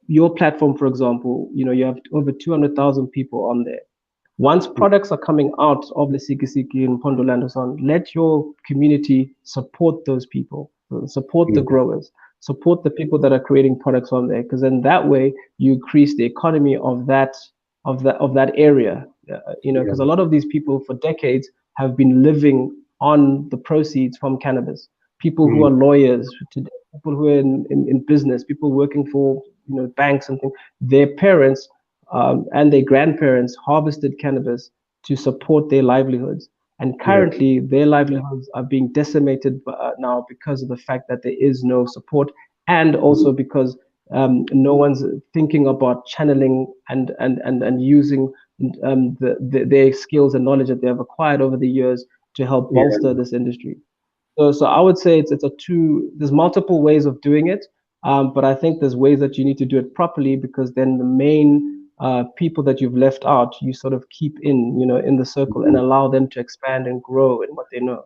your platform, for example, you have over 200,000 people on there. Once products are coming out of the Sikisiki and Pondoland and so on, let your community support those people, support the growers, support the people that are creating products on there, because then that way you increase the economy of that area. Because a lot of these people for decades have been living on the proceeds from cannabis. People who are lawyers today, people who are in business, people working for banks and things, their parents and their grandparents harvested cannabis to support their livelihoods. And currently, their livelihoods are being decimated now because of the fact that there is no support, and also because no one's thinking about channeling and using their skills and knowledge that they have acquired over the years to help bolster this industry. So I would say there's multiple ways of doing it, but I think there's ways that you need to do it properly, because then the main people that you've left out, you sort of keep in the circle and allow them to expand and grow in what they know.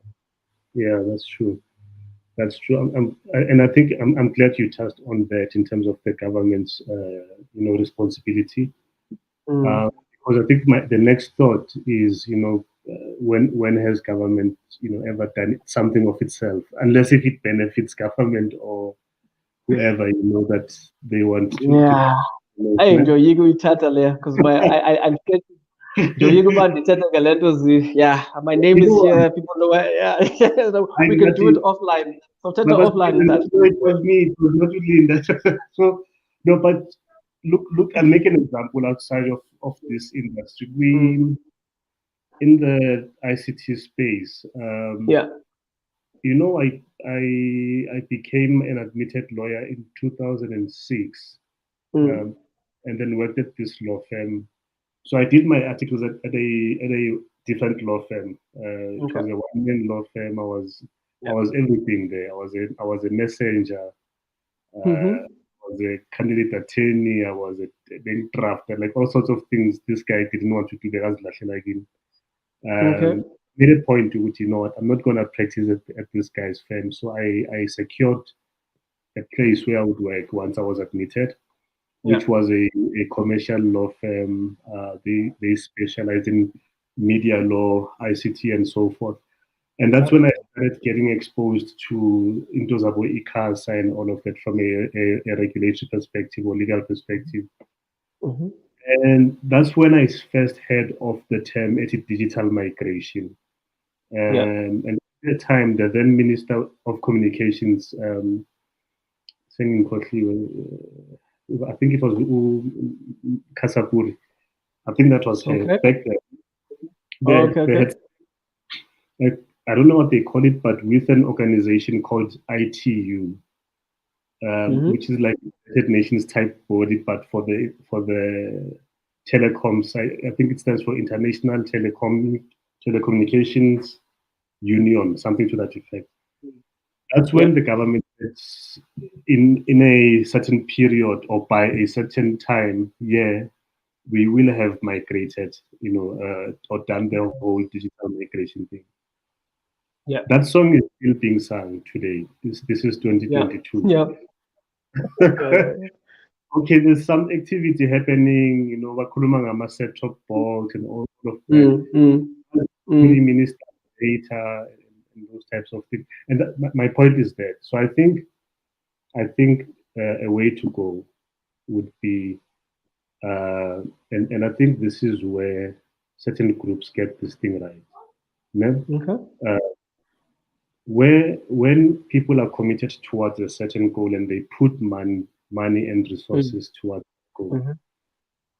Yeah, that's true. That's true. And I think I'm glad you touched on that in terms of the government's responsibility. Because I think the next thought is, when has government ever done something of itself, unless if it benefits government or whoever that they want to. Yeah. I enjoy you because I'm scared. Yeah, my name is here. People know where. Yeah, so we can do it offline. So offline. It was me. It was not really that. So no, but look. I'll make an example outside of this industry. We in the ICT space. I became an admitted lawyer in 2006, and then worked at this law firm. So I did my articles at a different law firm. It was a one-man law firm. I was everything there. I was a messenger. I was a candidate attorney. I was a bank drafter, like all sorts of things. This guy didn't want to do the made a point to which, I'm not going to practice at this guy's firm. So I secured a place where I would work once I was admitted, which was a commercial law firm. They specialize in media law, ICT, and so forth. And that's when I started getting exposed to Intozabo ICASA and all of that from a regulatory perspective or legal perspective. And that's when I first heard of the term digital migration. And at the time, the then Minister of Communications, I think it was Kasapuri. I think that was her back then. They had, I don't know what they call it, but with an organization called ITU, which is like a United Nations type body, but for the telecoms. I think it stands for International Telecommunications Union, something to that effect. That's when the government, in a certain period or by a certain time, we will have migrated, or done the whole digital migration thing. Yeah, that song is still being sung today. This is 2022. Yeah. Okay, there's some activity happening, bakhuluma ngama set-top box and all of that. Minister data and those types of things. And my point is that. So I think a way to go would be, and I think this is where certain groups get this thing right. When people are committed towards a certain goal and they put money and resources towards the goal,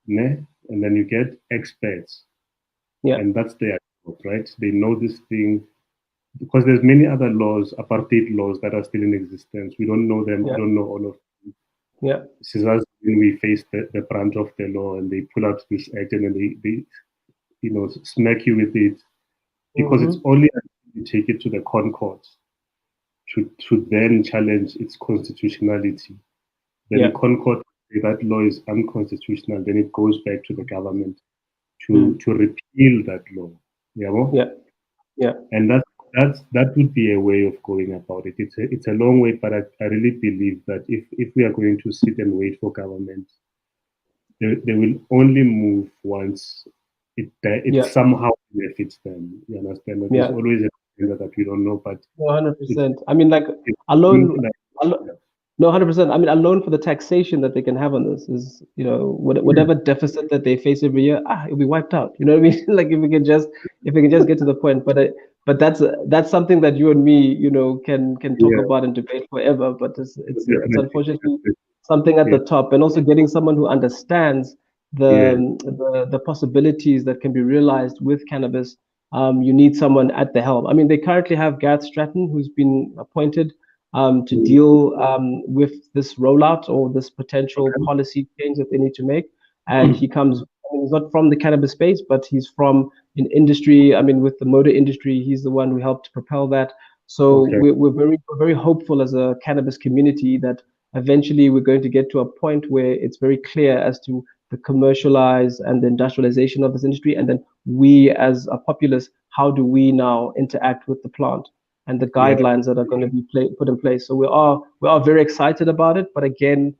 and then you get experts, and that's their job, right? They know this thing because there's many other laws, apartheid laws, that are still in existence. We don't know them. We don't know all of them. Yeah. This is us when we face the brunt of the law and they pull out this act and then they smack you with it, because it's only you take it to the Concord to then challenge its constitutionality. Then the Concord, that law is unconstitutional, then it goes back to the government to repeal that law. And that would be a way of going about it. It's a long way, but I really believe that if we are going to sit and wait for government, they will only move once it somehow benefits them. You understand? That there's always a thing that we don't know, but 100%. I mean, like alone. No, 100%. I mean, alone for the taxation that they can have on this is, whatever deficit that they face every year, it'll be wiped out. You know what I mean? Like if we can just get to the point. But that's something that you and me, can talk about and debate forever. But it's unfortunately something at Yeah. the top, and also getting someone who understands Yeah. the possibilities that can be realized with cannabis. You need someone at the helm. I mean, they currently have Gareth Stratton, who's been appointed to deal with this rollout or this potential Okay. policy change that they need to make. And he comes, I mean, he's not from the cannabis space, but he's from an industry. I mean, with the motor industry, he's the one who helped propel that. So Okay. we're very hopeful as a cannabis community that eventually we're going to get to a point where it's very clear as to the commercialize and the industrialization of this industry, and then we as a populace, how do we now interact with the plant and the Yeah. guidelines that are going to be put in place. So we are very excited about it, but again,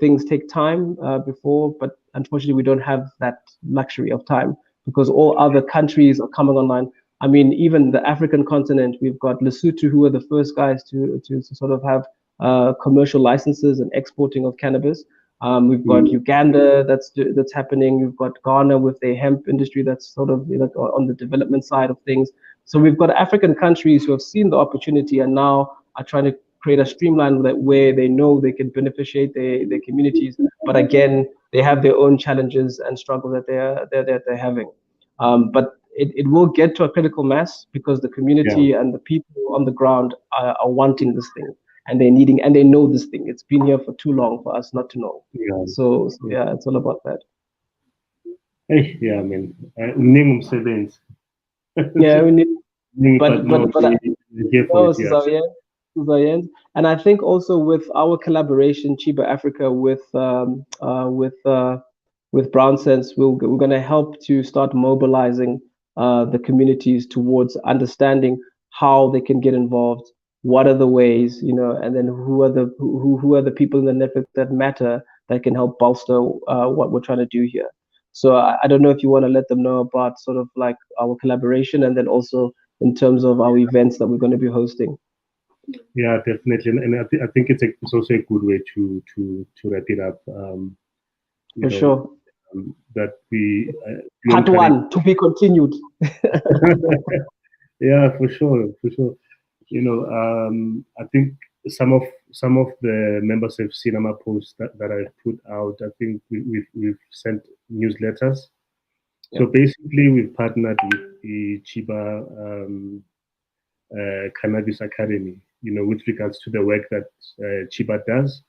things take time before, but unfortunately we don't have that luxury of time because all other countries are coming online. I mean, even the African continent, we've got Lesotho, who are the first guys to sort of have commercial licenses and exporting of cannabis. We've got Uganda that's happening. We've got Ghana with their hemp industry that's sort of on the development side of things. So we've got African countries who have seen the opportunity and now are trying to create a streamline that where they know they can beneficiate their communities. But again, they have their own challenges and struggles that they're having. But it will get to a critical mass because the Yeah. community and the people on the ground are wanting this thing and they're needing and they know this thing. It's been here for too long for us not to know. Yeah. So yeah, it's all about that. Hey, yeah, man. Uningi umsebenzi. Yeah, we need, Uningi, but no, we're here for no, it. Yeah. Suzanne. And I think also with our collaboration, Cheeba Africa, with BrownSense, we're going to help to start mobilizing the communities towards understanding how they can get involved, what are the ways, and then who are the people in the network that matter that can help bolster what we're trying to do here. So I don't know if you want to let them know about sort of like our collaboration and then also in terms of our events that we're going to be hosting. Yeah, definitely, and I think it's also a good way to wrap it up. For sure. That we Part one to be continued. Yeah, for sure, for sure. I think some of the members have seen my posts that I put out. I think we've sent newsletters. Yeah. So basically, we've partnered with the Cheeba Cannabis Academy, with regards to the work that Cheeba does,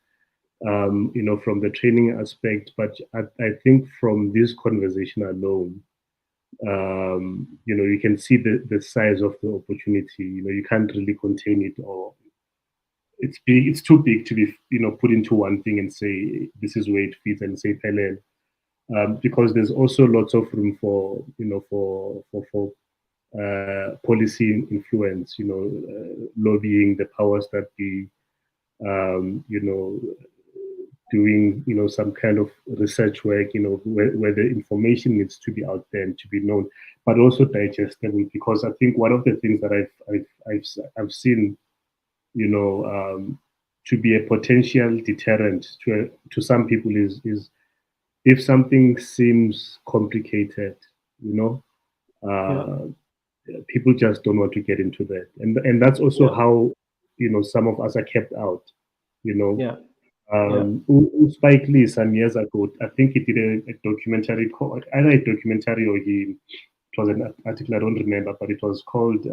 from the training aspect. But I think from this conversation alone, you can see the size of the opportunity. You can't really contain it, or it's big. It's too big to be, put into one thing and say this is where it fits and say parallel. Because there's also lots of room for, for policy influence, lobbying the powers that be, doing, some kind of research work, where the information needs to be out there and to be known, but also digestible. Because I think one of the things that I've seen, to be a potential deterrent to some people is if something seems complicated, uh, people just don't want to get into that, and that's also how some of us are kept out. Spike Lee some years ago, I think he did a documentary called either a documentary or it was an article, I don't remember, but it was called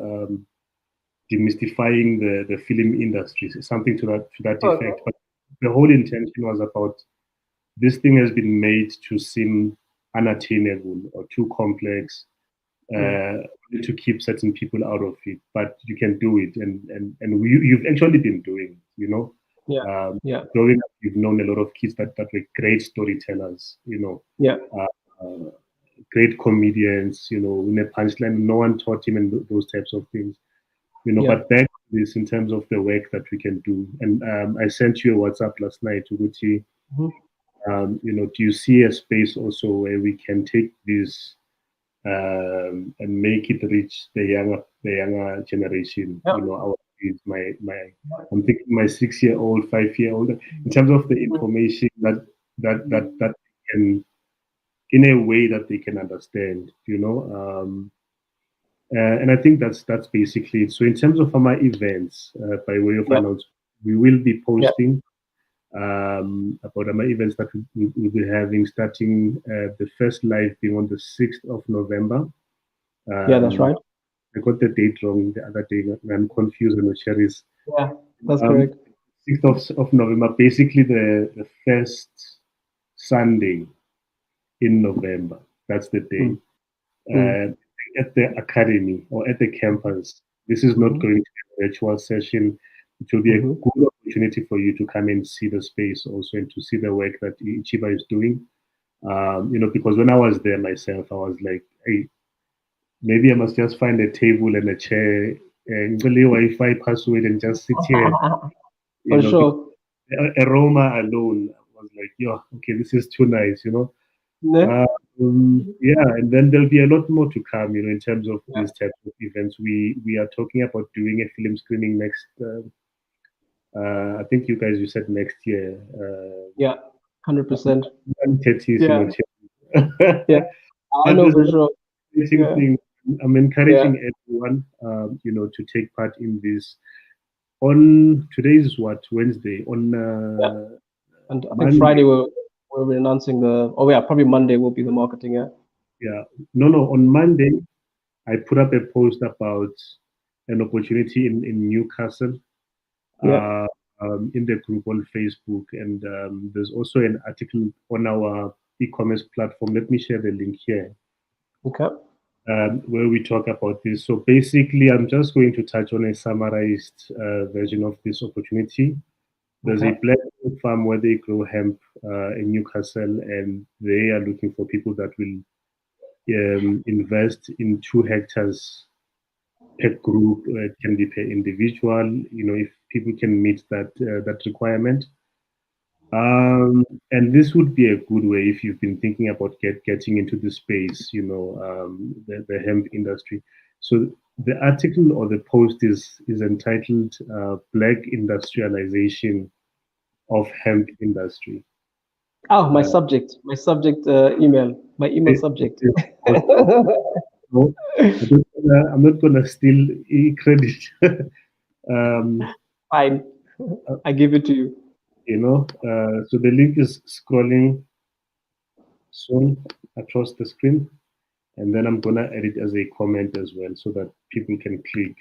demystifying the film industry, something to that effect. But the whole intention was about this thing has been made to seem unattainable or too complex, to keep certain people out of it, but you can do it, and you've actually been doing it, growing up, you've known a lot of kids that were great storytellers, great comedians, in a punchline, no one taught him and those types of things, but back to this in terms of the work that we can do. And I sent you a WhatsApp last night, Uguchi. Do you see a space also where we can take this and make it reach the younger generation? Our kids, I'm thinking my 6-year-old, 5-year-old, in terms of the information that can, in a way that they can understand, and I think that's basically it. So in terms of my events, by way of announcement, we will be posting about my events that we'll be having, starting the first live being on the 6th of November. Yeah, that's right. I got the date wrong the other day. I'm confused on the cherries. Yeah, that's correct. 6th of November, basically the first Sunday in November. That's the day. At the academy or at the campus. This is not going to be a virtual session. It will be a good opportunity for you to come and see the space also and to see the work that Cheeba is doing. Because when I was there myself, I was like, hey, maybe I must just find a table and a chair and Wi-Fi password and just sit here. For sure. Aroma alone, I was like, yeah, okay, this is too nice, Yeah. Yeah, and then there'll be a lot more to come, in terms of these types of events. We are talking about doing a film screening next. I think you said next year. Yeah, 100%. Yeah. Yeah, I know for sure. Thing. I'm encouraging everyone, to take part in this. On today's what, Wednesday? On and I think Friday we'll be announcing probably Monday will be the marketing. Yeah. No. On Monday, I put up a post about an opportunity in Newcastle. In the group on Facebook, and there's also an article on our e-commerce platform. Let me share the link here. Okay. Where we talk about this. So basically, I'm just going to touch on a summarized version of this opportunity. There's a black farm where they grow hemp in Newcastle, and they are looking for people that will invest in 2 hectares per group. It can be per individual. If people can meet that requirement. And this would be a good way if you've been thinking about getting into the space, the hemp industry. So the article or the post is entitled "Black Industrialization of Hemp Industry." Oh, my email, my email subject. No, I'm not gonna steal credit. Fine, I give it to you. So the link is scrolling soon across the screen, and then I'm gonna edit as a comment as well, so that people can click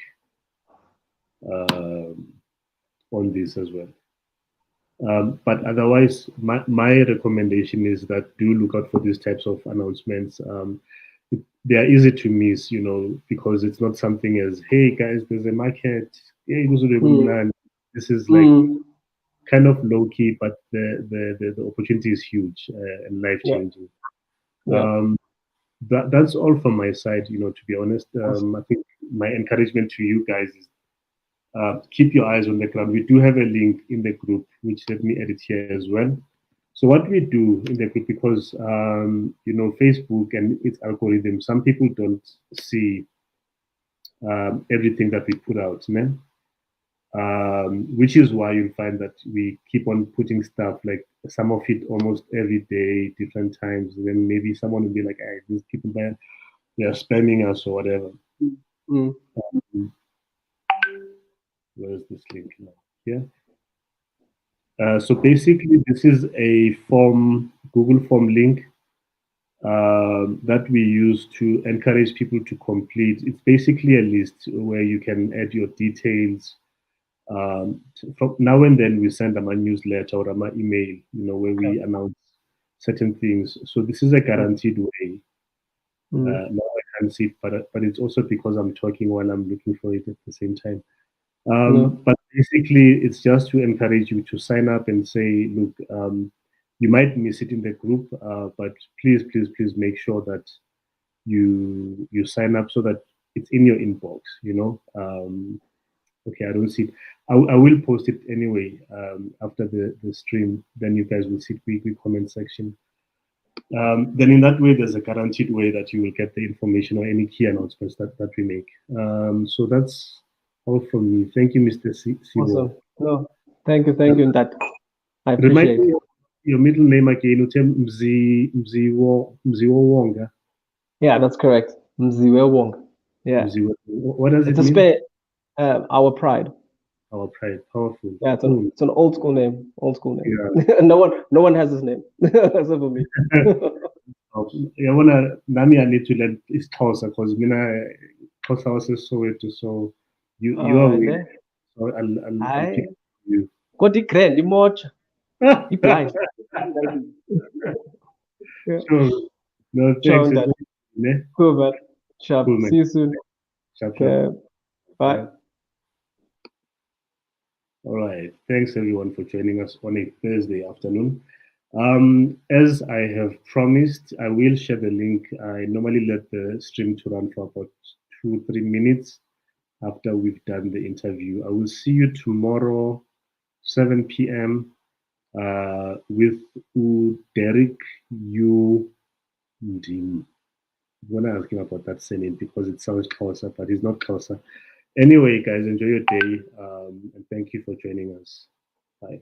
on this as well. But otherwise, my recommendation is that do look out for these types of announcements. They are easy to miss, because it's not something as, hey guys, there's a market. This is like kind of low key, but the opportunity is huge and life changing. That's all from my side. To be honest, I think my encouragement to you guys is keep your eyes on the ground. We do have a link in the group, which let me edit here as well. So what we do in the group, because Facebook and its algorithm, some people don't see everything that we put out, man. Which is why you'll find that we keep on putting stuff, like some of it almost every day, different times. Then maybe someone will be like, "Hey, these people they're spamming us or whatever." Where is this link now? Here. So basically, this is a Google form link that we use to encourage people to complete. It's basically a list where you can add your details. From now and then, we send them a newsletter or an email, where we announce certain things. So this is a guaranteed way. Now I can't see it, but it's also because I'm talking while I'm looking for it at the same time. But basically, it's just to encourage you to sign up and say, look, you might miss it in the group, but please make sure that you sign up so that it's in your inbox. Okay, I don't see it. I will post it anyway after the stream. Then you guys will see the comment section. Then in that way, there's a guaranteed way that you will get the information or any key announcements that we make. So that's all from me. Thank you, Mr. Siboto. Awesome. No, thank you. That I appreciate. Remind me your middle name again. Mziwo Wonga. Yeah, that's correct. Mziwe Wong. Yeah. What does it mean? Our pride. Our pride. Powerful. Yeah, it's an old school name. Old school name. Yeah. no one has his name except for me. Yabona nami I need to learn isiXhosa because mina Xhosa was Soweto, so you are with, so I'll pick you. Got it grand, imocha. He blind. Yeah. Sure. No, Ciao, thanks. Dad. Ne? Cool, man. Sharp. Cool, man. See you soon. Sharp, Okay. sharp. Bye. All right. Thanks everyone for joining us on a Thursday afternoon. As I have promised, I will share the link. I normally let the stream to run for about 2-3 minutes after we've done the interview. I will see you tomorrow, 7 p.m. With Derek U. Ndim. I'm gonna ask him about that surname because it sounds closer, but it's not closer. Anyway, guys, enjoy your day, and thank you for joining us. Bye.